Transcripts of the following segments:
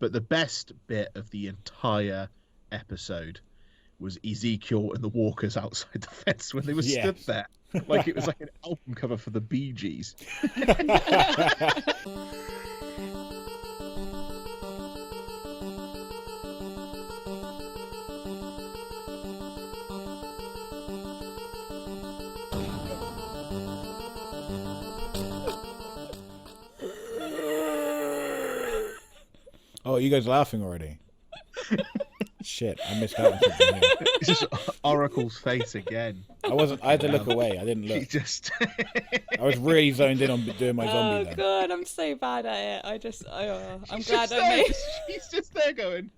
But the best bit of the entire episode was Ezekiel and the Walkers outside the fence when they were stood there. Like it was like an album cover for the Bee Gees. Oh, you guys laughing already? Shit, I missed out on something here. It's just Oracle's face again. I had to look away. I didn't look. I was really zoned in on doing my zombie then. Oh god, I'm so bad at it. I'm glad I made. She's just there going.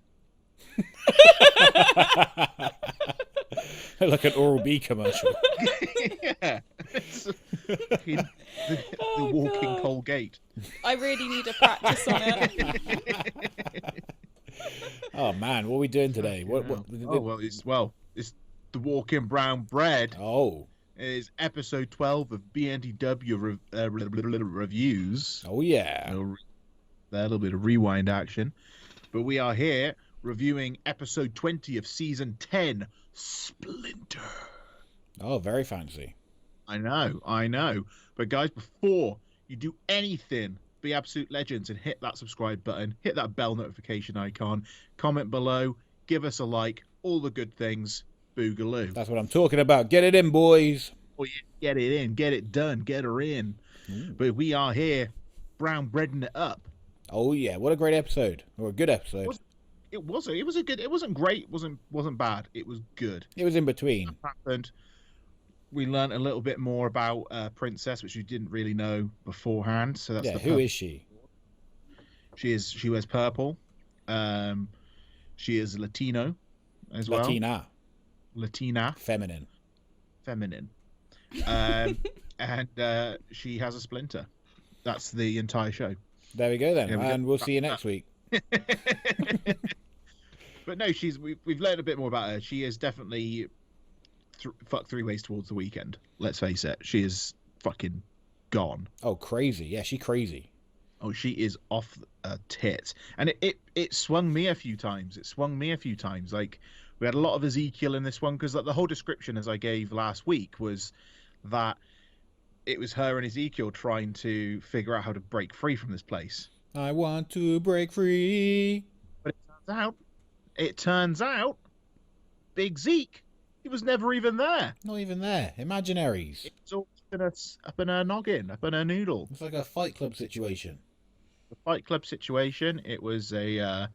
Like an Oral-B commercial. Yeah. The walking Colgate. I really need to practice on it. Oh man, what are we doing today? It's the walking brown bread. Oh, is episode 12 of BNTW Reviewz. Oh yeah, a little bit of rewind action, but we are here reviewing episode 20 of season 10, Splinter. Oh, very fancy. I know. But guys, before you do anything, be absolute legends and hit that subscribe button, hit that bell notification icon, comment below, give us a like, all the good things. Boogaloo. That's what I'm talking about. Get it in, boys. Oh, yeah, get it in, get it done, get her in. But we are here, brown breading it up. Oh yeah, what a great episode, or a good episode. It was a good. It wasn't great. Wasn't bad. It was good. It was in between. What happened? We learned a little bit more about Princess, which we didn't really know beforehand. So that's who is she? She wears purple. She is Latino as well. Latina. Feminine. And she has a splinter. That's the entire show. There we go then, and we'll see you next week. But no, we've learned a bit more about her. She is definitely fucked 3 ways towards the weekend. Let's face it, she is fucking gone. Oh, crazy! Yeah, she crazy. Oh, she is off tits, and it swung me a few times. Like we had a lot of Ezekiel in this one because like the whole description, as I gave last week, was that it was her and Ezekiel trying to figure out how to break free from this place. I want to break free. But it turns out, Big Zeke, he was never even there. Not even there. Imaginaries. It's all up in her noggin, up in her noodle. It's like a Fight Club situation. The Fight Club situation. It was a.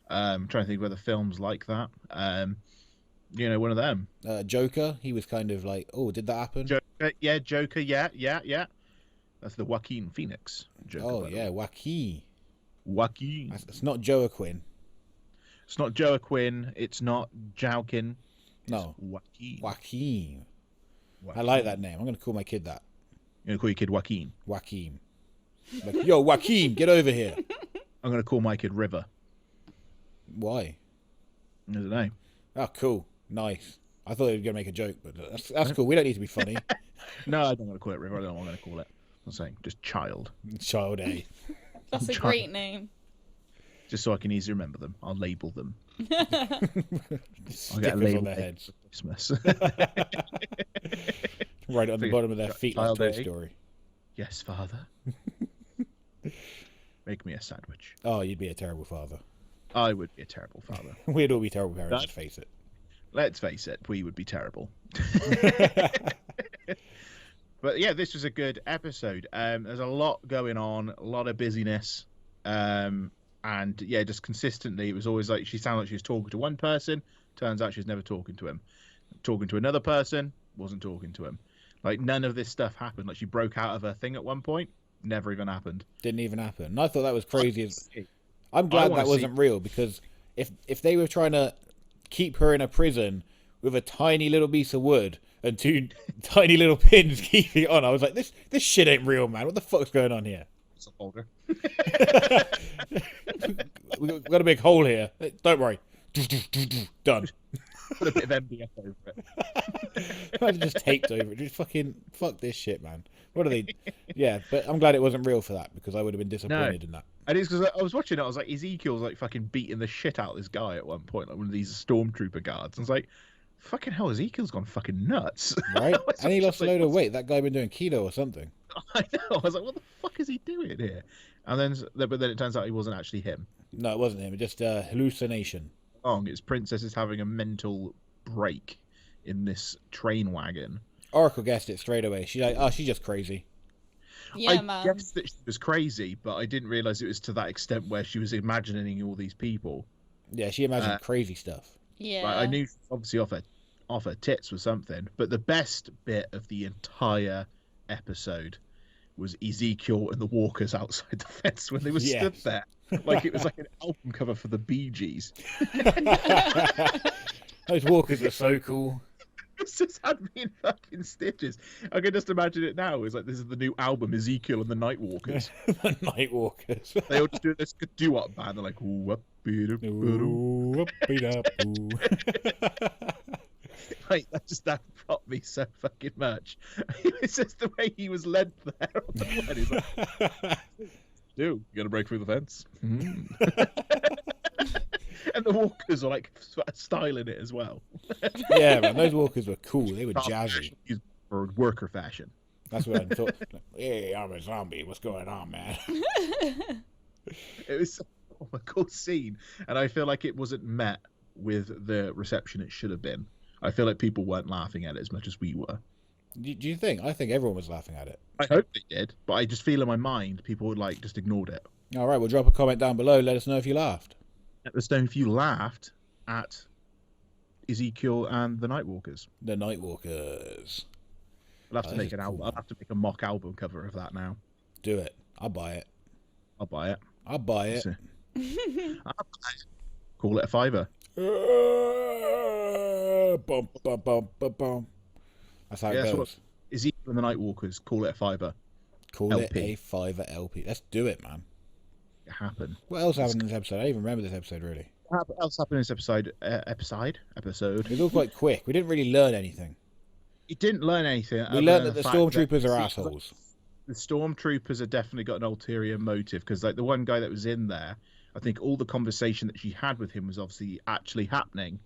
I'm trying to think of other films like that. One of them. Joker. He was kind of like, oh, did that happen? Joker. Yeah. That's the Joaquin Phoenix Joker. Oh yeah, Joaquin. It's not Joaquin. It's not Joaquin. It's not Jowkin. No. Joaquin. I like that name. I'm going to call my kid that. You're going to call your kid Joaquin? Joaquin. Like, yo, Joaquin, get over here. I'm going to call my kid River. Why? I don't know. Oh, cool. Nice. I thought they were going to make a joke, but that's cool. We don't need to be funny. No, I don't want to call it River. I don't know what I'm going to call it. I'm saying just Child. Child A. That's a great name. Just so I can easily remember them. I'll label them. I'll get a label on their heads. Christmas. Right on the bottom of their feet like Toy Story. Yes, Father. Make me a sandwich. Oh, you'd be a terrible father. I would be a terrible father. We'd all be terrible parents, let's face it. Let's face it, we would be terrible. But yeah, this was a good episode. There's a lot going on, a lot of busyness. And yeah, just consistently, it was always like she sounded like she was talking to one person. Turns out she was never talking to him. Talking to another person, wasn't talking to him. Like none of this stuff happened. Like she broke out of her thing at one point, never even happened. Didn't even happen. And I thought that was crazy. I'm glad that wasn't real, because if they were trying to keep her in a prison with a tiny little piece of wood and 2 tiny little pins keeping it on, I was like, this shit ain't real, man. What the fuck's going on here? It's a folder. We've got a big hole here. Don't worry. Done. Put a bit of MDF over it. I just taped over it. Just fuck this shit, man. What are they? Yeah, but I'm glad it wasn't real for that, because I would have been disappointed in that. And it's because I was watching it, I was like, Ezekiel's like fucking beating the shit out of this guy at one point, like one of these stormtrooper guards. And I was like, fucking hell, Ezekiel's gone fucking nuts. Right? And he lost a load of what's- weight. That guy been doing keto or something. I know. I was like, what the fuck is he doing here? And then, but then it turns out he wasn't actually him. No, it wasn't him. Just a hallucination. It's Princess is having a mental break in this train wagon. Oracle guessed it straight away. She's like, oh, she's just crazy. Yeah, I man. guessed that she was crazy, but I didn't realize it was to that extent where she was imagining all these people. Yeah, she imagined crazy stuff. Yeah. Right, I knew she was obviously off her tits was something, but the best bit of the entire episode was Ezekiel and the walkers outside the fence when they were stood there, like it was like an album cover for the Bee Gees. Those walkers are so cool. It's just had me in fucking stitches. I can just imagine it now. It's like this is the new album, Ezekiel and the Night Walkers. The Night Walkers. They all just do this doo-wop band. They're like, ooh, up, Ooh, ooh. like that got me so fucking much. It's just the way he was led there on the one. He's like, dude, you gotta break through the fence. And the walkers are like styling it as well. Yeah, man, those walkers were cool. They were jazzy. For worker fashion. That's what I thought. Hey, I'm a zombie. What's going on, man? It was a cool scene, and I feel like it wasn't met with the reception it should have been. I feel like people weren't laughing at it as much as we were. Do you think? I think everyone was laughing at it. I hope they did, but I just feel in my mind people would like just ignored it. All right, well, drop a comment down below. Let us know if you laughed. Let us know if you laughed at Ezekiel and the Night Walkers. The Night Walkers. I'll have to make an album. cool. I'll have to make a mock album cover of that now. Do it. I'll buy it. I'll buy it. I'll buy it. I'll buy it. Call it a fiver. Bum, bum, bum, bum, bum. That's how it so goes. Ezekiel and the Night Walkers. Call it a fiver. Call LP. it a fiver LP. Let's do it, man. It happened. What else happened in this episode? I don't even remember this episode, really. What else happened in this episode? It was all quite quick. We didn't really learn anything. You didn't learn anything. We learned that the stormtroopers are assholes. The stormtroopers have definitely got an ulterior motive because, like, the one guy that was in there, I think all the conversation that she had with him was obviously actually happening.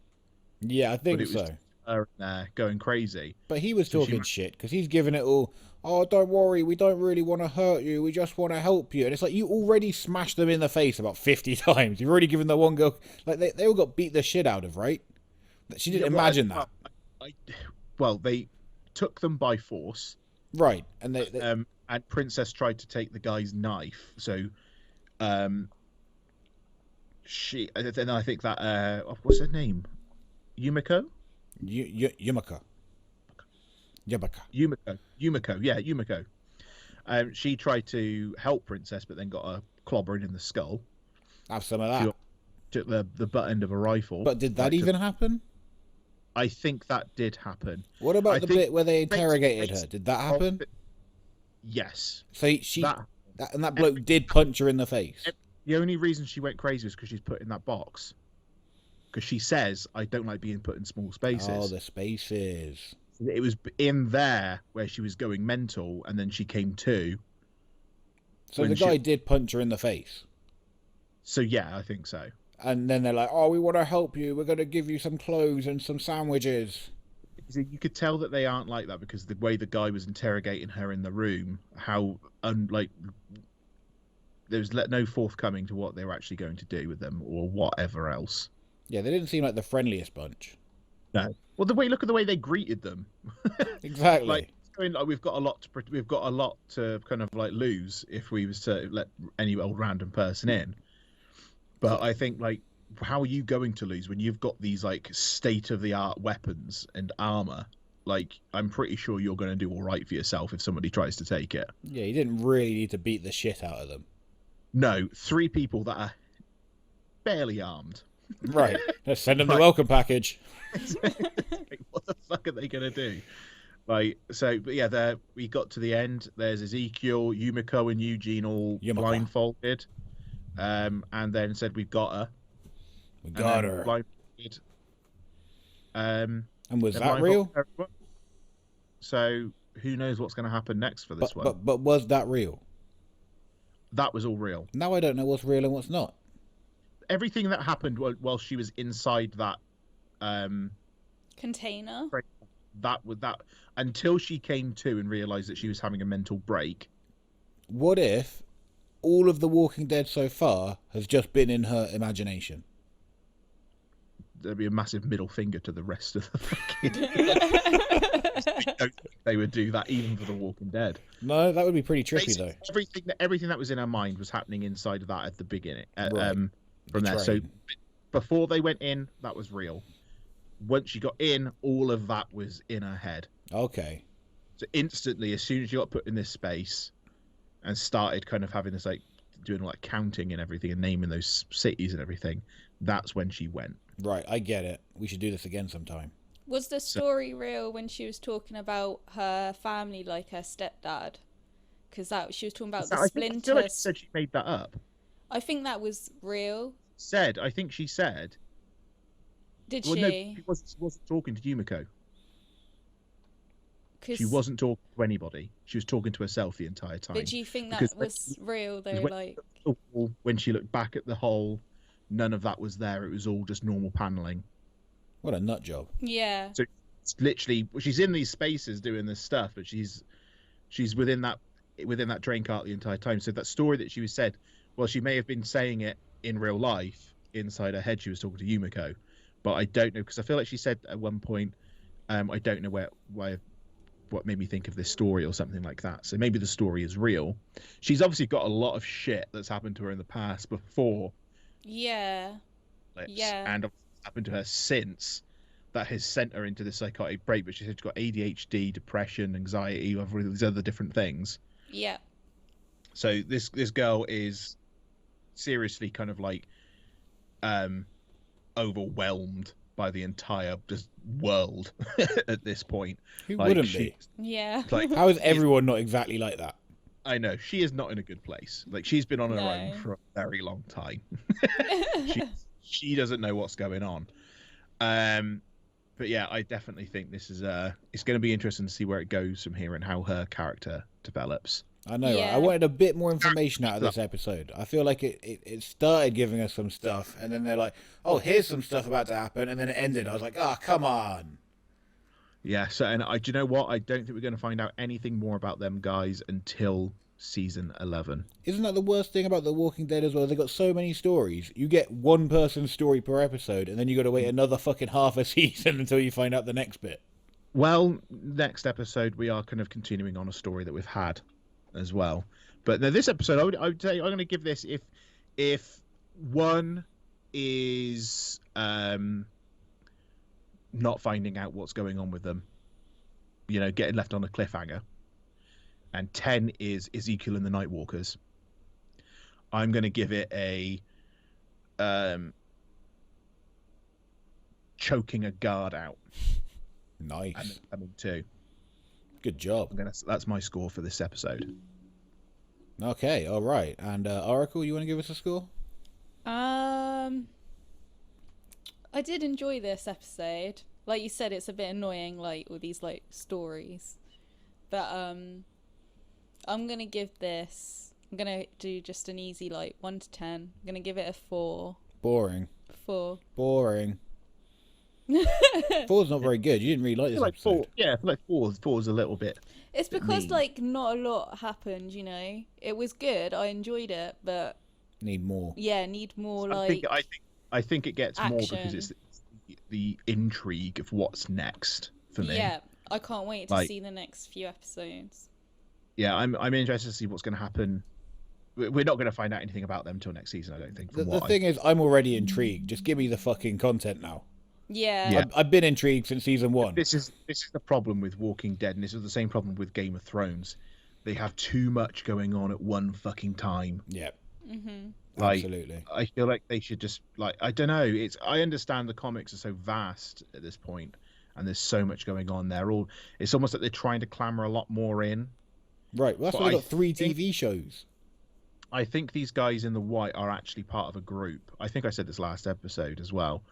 Yeah, I think But it was so. her in there going crazy. But he was So she talking ma- shit because he's giving it all. Oh, don't worry, we don't really want to hurt you. We just want to help you. And it's like you already smashed them in the face about 50 times. You've already given the one girl like they all got beat the shit out of, right? She didn't imagine that, Well, they took them by force, right? And and Princess tried to take the guy's knife. So, she then I think that what's her name, Yumiko. Yumiko. Yumiko, yeah, Yumiko. She tried to help Princess, but then got a clobbering in the skull. Have some of that. Took the butt end of a rifle. But did that even happen? I think that did happen. What about I the think bit where they interrogated her? Did that happen? Yes. So that bloke did punch her in the face. The only reason she went crazy was because she's put in that box. Because she says, "I don't like being put in small spaces." Oh, the spaces. It was in there where she was going mental, and then she came to. So the guy did punch her in the face. So yeah, I think so. And then they're like, "Oh, we want to help you. We're going to give you some clothes and some sandwiches." You could tell that they aren't like that because the way the guy was interrogating her in the room, how there's no forthcoming to what they were actually going to do with them or whatever else. Yeah, they didn't seem like the friendliest bunch. No. Well, look at the way they greeted them. Exactly. Like we've got a lot to kind of like lose if we was to let any old random person in. But I think like, how are you going to lose when you've got these like state of the art weapons and armor? Like, I'm pretty sure you're going to do all right for yourself if somebody tries to take it. Yeah, you didn't really need to beat the shit out of them. No, 3 people that are barely armed. Right. Let's send them the welcome package. Like, what the fuck are they going to do? Like, so, but yeah, we got to the end. There's Ezekiel, Yumiko, and Eugene all blindfolded. And then said, "We've got her." We got her. Blindfolded. And was that real? Everyone. So, who knows what's going to happen next for this one? But was that real? That was all real. Now I don't know what's real and what's not. Everything that happened while she was inside that container. That until she came to and realized that she was having a mental break. What if all of The Walking Dead so far has just been in her imagination? There'd be a massive middle finger to the rest of the fucking... They would do that even for The Walking Dead. No, that would be pretty trippy, though. Everything that was in her mind was happening inside of that at the beginning. Right. From there. So before they went in, that was real. Once she got in, all of that was in her head. Okay. So instantly, as soon as you got put in this space and started kind of having this, like, doing like counting and everything and naming those cities and everything, that's when she went. Right, I get it. We should do this again sometime. Was the story real when she was talking about her family, like her stepdad? Because she was talking about the splinters. I feel like she said she made that up. I think that was real. I think she said. Did well, she? No, she wasn't talking to Yumiko. She 'Cause... wasn't talking to anybody. She was talking to herself the entire time. But do you think that was real, though? When she looked back at the hole, none of that was there. It was all just normal paneling. What a nut job. Yeah. So it's literally, she's in these spaces doing this stuff, but she's within that drain cart the entire time. So that story that she said, well, she may have been saying it in real life. Inside her head, she was talking to Yumiko, but I don't know, because I feel like she said at one point, I don't know what made me think of this story or something like that. So maybe the story is real. She's obviously got a lot of shit that's happened to her in the past before. Yeah. Yeah. And happened to her since that has sent her into this psychotic break. But she said she's got ADHD, depression, anxiety, all these other different things. Yeah. So this girl is seriously kind of like overwhelmed by the entire just world at this point. Who wouldn't be? Yeah. Like, how is everyone not exactly like that? I know, she is not in a good place. Like, she's been on her own for a very long time. She doesn't know what's going on. But yeah, I definitely think this is it's going to be interesting to see where it goes from here and how her character develops. I know. Yeah. I wanted a bit more information out of this episode. I feel like it started giving us some stuff, and then they're like, "Oh, here's some stuff about to happen," and then it ended. I was like, "Oh, come on." Yeah. So, and do you know what? I don't think we're going to find out anything more about them guys until season 11. Isn't that the worst thing about The Walking Dead as well? They got so many stories. You get one person's story per episode, and then you got to wait another fucking half a season until you find out the next bit. Well, next episode we are kind of continuing on a story that we've had as well. But now this episode, I would say I'm going to give this, if one is not finding out what's going on with them, you know, getting left on a cliffhanger, and 10 is Ezekiel and the Night Walkers, I'm going to give it a choking a guard out. Nice. I mean, 2. Good job. That's my score for this episode. Okay, all right. And Oracle, you want to give us a score? I did enjoy this episode. Like you said, it's a bit annoying, like all these like stories. But I'm gonna give this. I'm gonna do just an easy like 1 to 10. I'm gonna give it a 4. Boring. 4. Boring. 4's not very good. You didn't really like this episode. 4, yeah, I feel like 4 is a little bit. It's because like not a lot happened, you know. It was good. I enjoyed it, but need more. Yeah, need more. I think it gets action. more because it's the intrigue of what's next for me. Yeah, I can't wait to see the next few episodes. Yeah, I'm interested to see what's going to happen. We're not going to find out anything about them till next season, I don't think. The thing is, I'm already intrigued. Just give me the fucking content now. Yeah. I've been intrigued since season 1. This is the problem with Walking Dead, and this is the same problem with Game of Thrones. They have too much going on at one fucking time. Yeah. Mm-hmm. Like, absolutely. I feel like they should just, like, I don't know. I understand the comics are so vast at this point, and there's so much going on. It's almost like they're trying to clamor a lot more in. Right. Well, that's why they got 3 TV shows. I think these guys in the white are actually part of a group. I think I said this last episode as well.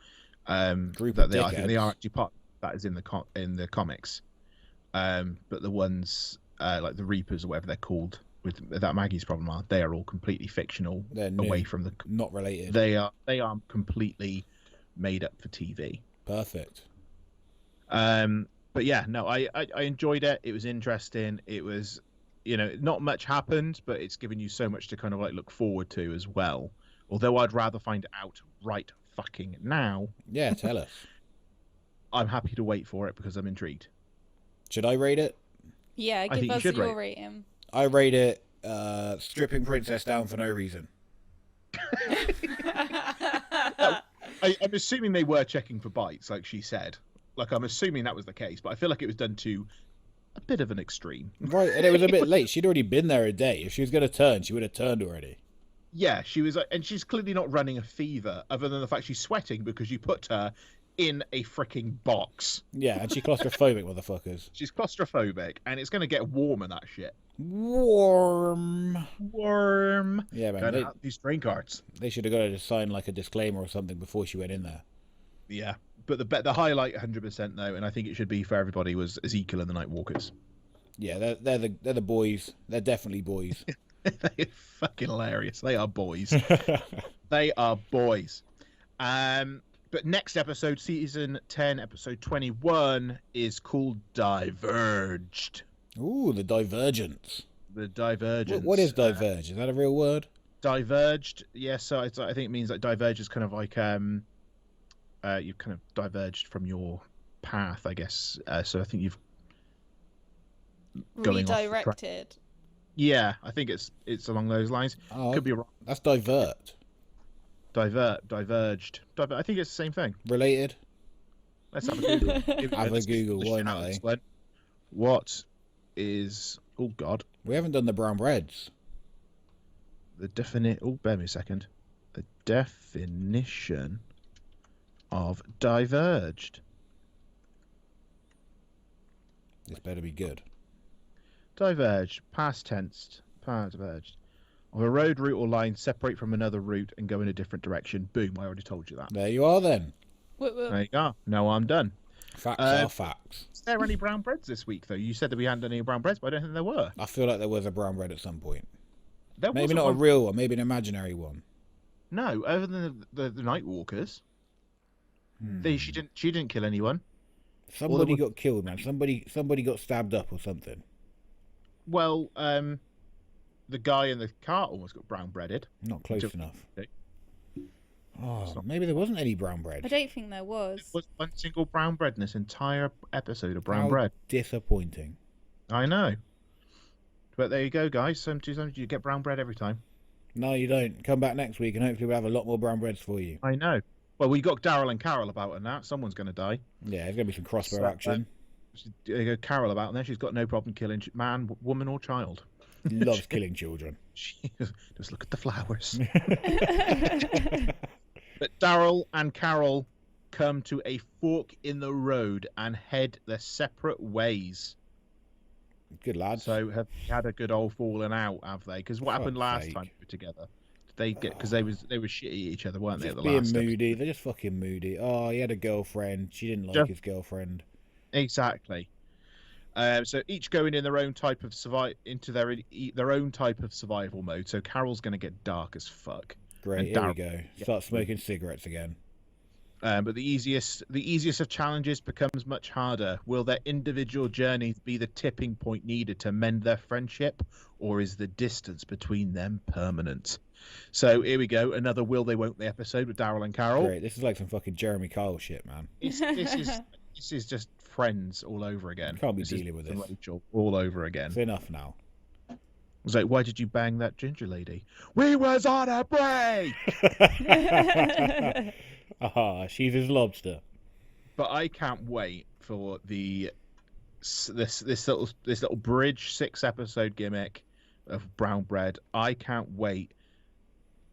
Group that of they dickheads. I think they are actually part that is in the comics. But the ones like the Reapers or whatever they're called, with that Maggie's problem are. They are all completely fictional, away from the not related. They are completely made up for TV. Perfect. But yeah, no, I enjoyed it. It was interesting. It was, not much happened, but it's given you so much to kind of like look forward to as well. Although I'd rather find it out right fucking now. Yeah, tell us. I'm happy to wait for it because I'm intrigued. Should I rate it? Yeah, give us your rating. I rate it stripping princess down for no reason. I'm assuming they were checking for bites, like she said. Like, I'm assuming that was the case, but I feel like it was done to a bit of an extreme. Right, and it was a bit late. She'd already been there a day. If she was going to turn, she would have turned already. Yeah, she was, and she's clearly not running a fever, other than the fact she's sweating because you put her in a freaking box. Yeah, and she's claustrophobic, motherfuckers. She's claustrophobic, and it's going to get warm in that shit. Warm. Yeah, man. Don't have these train cards. They should have got her to sign like a disclaimer or something before she went in there. Yeah, but the highlight, 100% though, and I think it should be for everybody, was Ezekiel and the Night Walkers. Yeah, they're the boys. They're definitely boys. They're fucking hilarious. They are boys. They are boys. But next episode, season 10, episode 21, is called Diverged. Ooh, the Divergence. The Divergence. What is Diverge? Is that a real word? Diverged, yes. So I think it means like diverge is kind of like you've kind of diverged from your path, I guess. So I think you've redirected. Yeah, I think it's along those lines. Oh, could be wrong. That's divert. Diverged. I think it's the same thing. Related. Let's have a Google. Have a Google. Why not? What is? Oh God. We haven't done the brown breads. The definite. Oh, bear me a second. The definition of diverged. This better be good. Diverged, past tense, diverged. Of a road, route, or line separate from another route and go in a different direction. Boom, I already told you that. There you are then. There you go. Now I'm done. Facts are facts. Is there any brown breads this week, though? You said that we hadn't done any brown breads, but I don't think there were. I feel like there was a brown bread at some point. Maybe not a real one, maybe an imaginary one. No, other than the Night Walkers. She didn't kill anyone. Somebody got killed, man. Somebody got stabbed up or something. Well, the guy in the car almost got brown breaded. Not close enough. Oh, maybe there wasn't any brown bread. I don't think there was. There was one single brown bread in this entire episode of brown bread. Disappointing. I know. But there you go, guys. Sometimes you get brown bread every time. No, you don't. Come back next week and hopefully we'll have a lot more brown breads for you. I know. Well, we got Daryl and Carol about in that. Someone's going to die. Yeah, there's going to be some crossbow action. Carol about in there. She's got no problem killing man, woman, or child. Loves killing children. She just look at the flowers. But Daryl and Carol come to a fork in the road and head their separate ways. Good lads. So have had a good old falling out, have they? Because what happened last time we were together? Did they get because they were shitty at each other, weren't they? At the last being moody. episode? They're just fucking moody. Oh, he had a girlfriend. She didn't like his girlfriend. Exactly. So each going in their own type of their own type of survival mode. So Carol's going to get dark as fuck. Great. Here we go. Start smoking cigarettes again. But the easiest of challenges becomes much harder. Will their individual journeys be the tipping point needed to mend their friendship, or is the distance between them permanent? So here we go. Another will they won't they episode with Daryl and Carol. Great. This is like some fucking Jeremy Kyle shit, man. This is just Friends all over again. Can't be dealing with this. Rachel all over again. It's enough now. I was like, why did you bang that ginger lady? We was on a break. She's his lobster. But I can't wait for this little bridge 6-episode gimmick of brown bread. I can't wait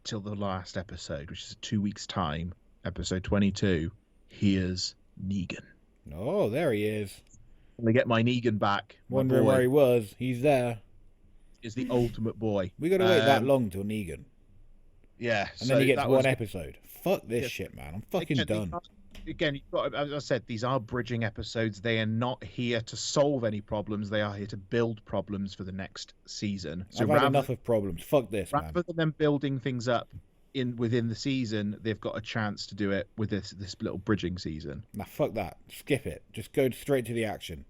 till the last episode, which is 2 weeks' time, episode 22. Here's Negan. Oh, there he is. They get my Negan back. Wondering where he was. He's there. Is the ultimate boy. We got to wait that long till Negan. Yeah. And then he gets one episode. fuck this shit, man. I'm fucking done. Again, you've got, as I said, these are bridging episodes. They are not here to solve any problems. They are here to build problems for the next season. So I've had enough of problems. Fuck this, man. Rather than them building things up within the season, they've got a chance to do it with this little bridging season. Nah, fuck that. Skip it. Just go straight to the action.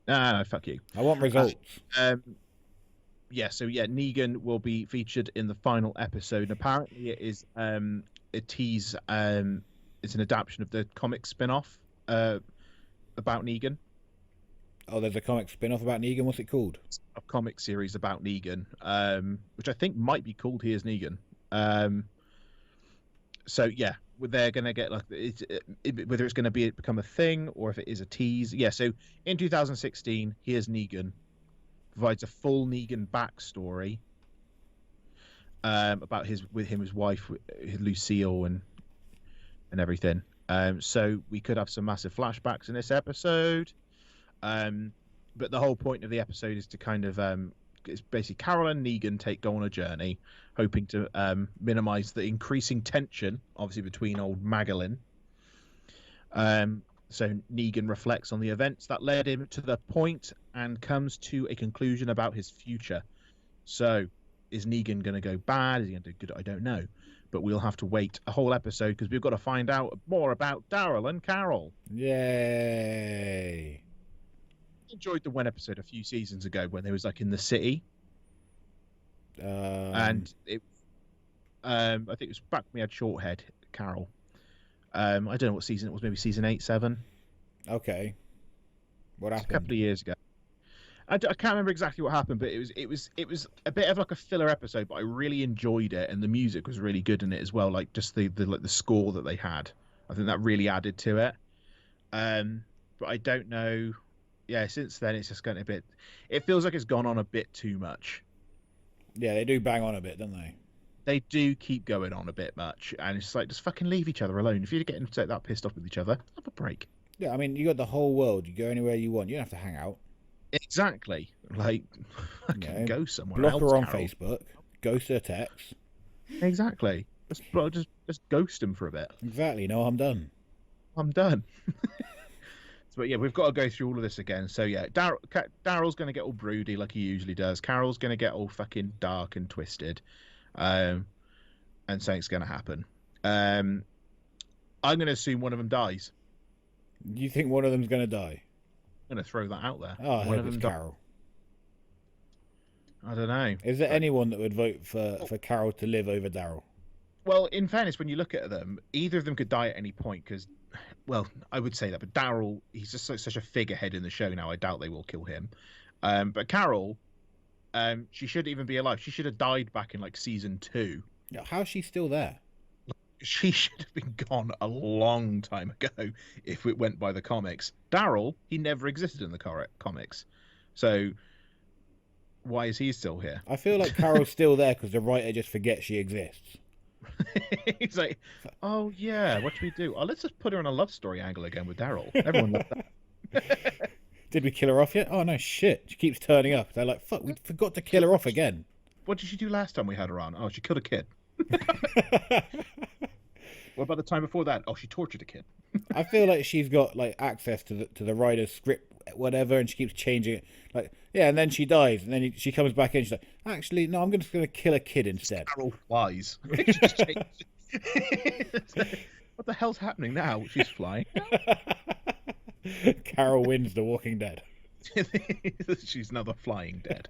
No, fuck you. I want results. Negan will be featured in the final episode. Apparently, it is a tease. It's an adaptation of the comic spin-off about Negan. Oh, there's a comic spin-off about Negan. What's it called? A comic series about Negan, which I think might be called Here's Negan. They're going to get whether it's going to become a thing or if it is a tease. Yeah, so in 2016, Here's Negan provides a full Negan backstory about his wife, Lucille, and everything. So we could have some massive flashbacks in this episode. But the whole point of the episode is to kind of it's basically Carol and Negan go on a journey, hoping to minimize the increasing tension, obviously, between old Magdalene. So Negan reflects on the events that led him to the point and comes to a conclusion about his future. So is Negan going to go bad? Is he going to do good? I don't know. But we'll have to wait a whole episode because we've got to find out more about Daryl and Carol. Yay! I enjoyed the one episode a few seasons ago when they was like in the city, and it. I think it was back when we had Shorthead Carol. I don't know what season it was. Maybe season 8, 7. Okay. What happened? A couple of years ago. I can't remember exactly what happened, but it was a bit of like a filler episode, but I really enjoyed it, and the music was really good in it as well. Like just the score that they had, I think that really added to it. But I don't know. Yeah, since then it's just gotten a bit. It feels like it's gone on a bit too much. Yeah, they do bang on a bit, don't they? They do keep going on a bit much, and it's like just fucking leave each other alone. If you're getting that pissed off with each other, have a break. Yeah, I mean, you got the whole world. You go anywhere you want. You don't have to hang out. Exactly. Like, go somewhere block else. Block her on Carol. Facebook. Ghost her text. Exactly. Just ghost him for a bit. Exactly. No, I'm done. But yeah, we've got to go through all of this again. So yeah, Daryl's going to get all broody like he usually does. Carol's going to get all fucking dark and twisted. And something's going to happen. I'm going to assume one of them dies. You think one of them's going to die? I'm going to throw that out there. Oh, I hope it's Carol. I don't know. Is there anyone that would vote for Carol to live over Daryl? Well, in fairness, when you look at them, either of them could die at any point because, well, I would say that. But Daryl, he's just such a figurehead in the show now. I doubt they will kill him. But Carol, she shouldn't even be alive. She should have died back in like season 2. How's she still there? She should have been gone a long time ago if it went by the comics. Daryl, he never existed in the comics. So why is he still here? I feel like Carol's still there because the writer just forgets she exists. He's like, oh yeah, what should we do? Oh, let's just put her in a love story angle again with Daryl. Everyone loved that. Did we kill her off yet? Oh no, shit. She keeps turning up. They're like, fuck, we forgot to kill her off again. What did she do last time we had her on? Oh, she killed a kid. What about the time before that? Oh, she tortured a kid. I feel like she's got like access to the writer's script, whatever, and she keeps changing it. Like, yeah, and then she dies, and then she comes back in. She's like, actually, no, I'm just going to kill a kid instead. Carol flies. What the hell's happening now? She's flying. Carol wins The Walking Dead. She's now the Flying Dead.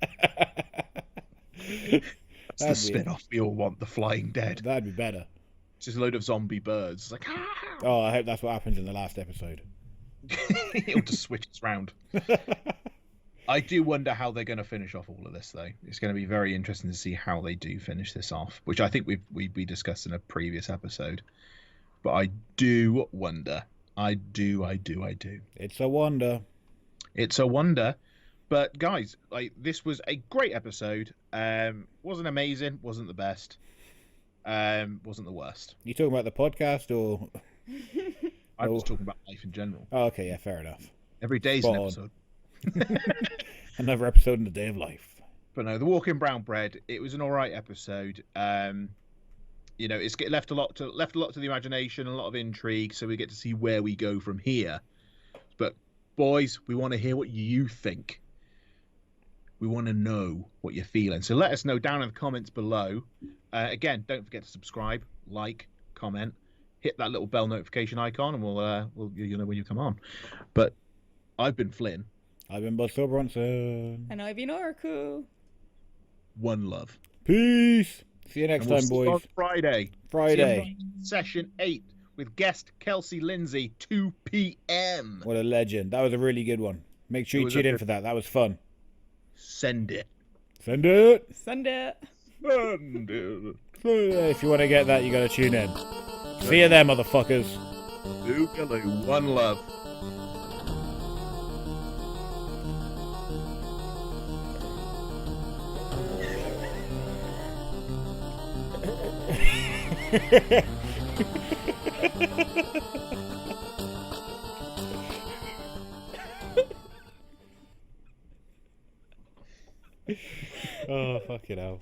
That's the spin-off we all want, the Flying Dead. That'd be better. Just a load of zombie birds. It's like, ah! Oh, I hope that's what happens in the last episode. It'll just switch its round. I do wonder how they're going to finish off all of this, though. It's going to be very interesting to see how they do finish this off, which I think we discussed in a previous episode. But I do wonder. I do. It's a wonder. It's a wonder. But guys, like, this was a great episode. Wasn't amazing. Wasn't the best. Wasn't the worst. You talking about the podcast or? I was talking about life in general. Oh, okay, yeah, fair enough. Every day's an episode. Another episode in the day of life. But no, The Walking Brown Bread, it was an alright episode. You know, it's left a lot to the imagination, a lot of intrigue, so we get to see where we go from here. But boys, we want to hear what you think. We want to know what you're feeling. So let us know down in the comments below. Again, don't forget to subscribe, like, comment, hit that little bell notification icon, and we'll you know when you come on. But I've been Flynn. I've been Buzzsaw Bronson. And I've been Oracle. One love. Peace. See you next time, boys. On Friday. Session 8 with guest Kelsey Lindsay, 2 p.m. What a legend. That was a really good one. Make sure you tune in for that. That was fun. Send it. Send it. Send it. Send it. If you want to get that, you got to tune in. See you there, motherfuckers. One love. Oh, fucking hell.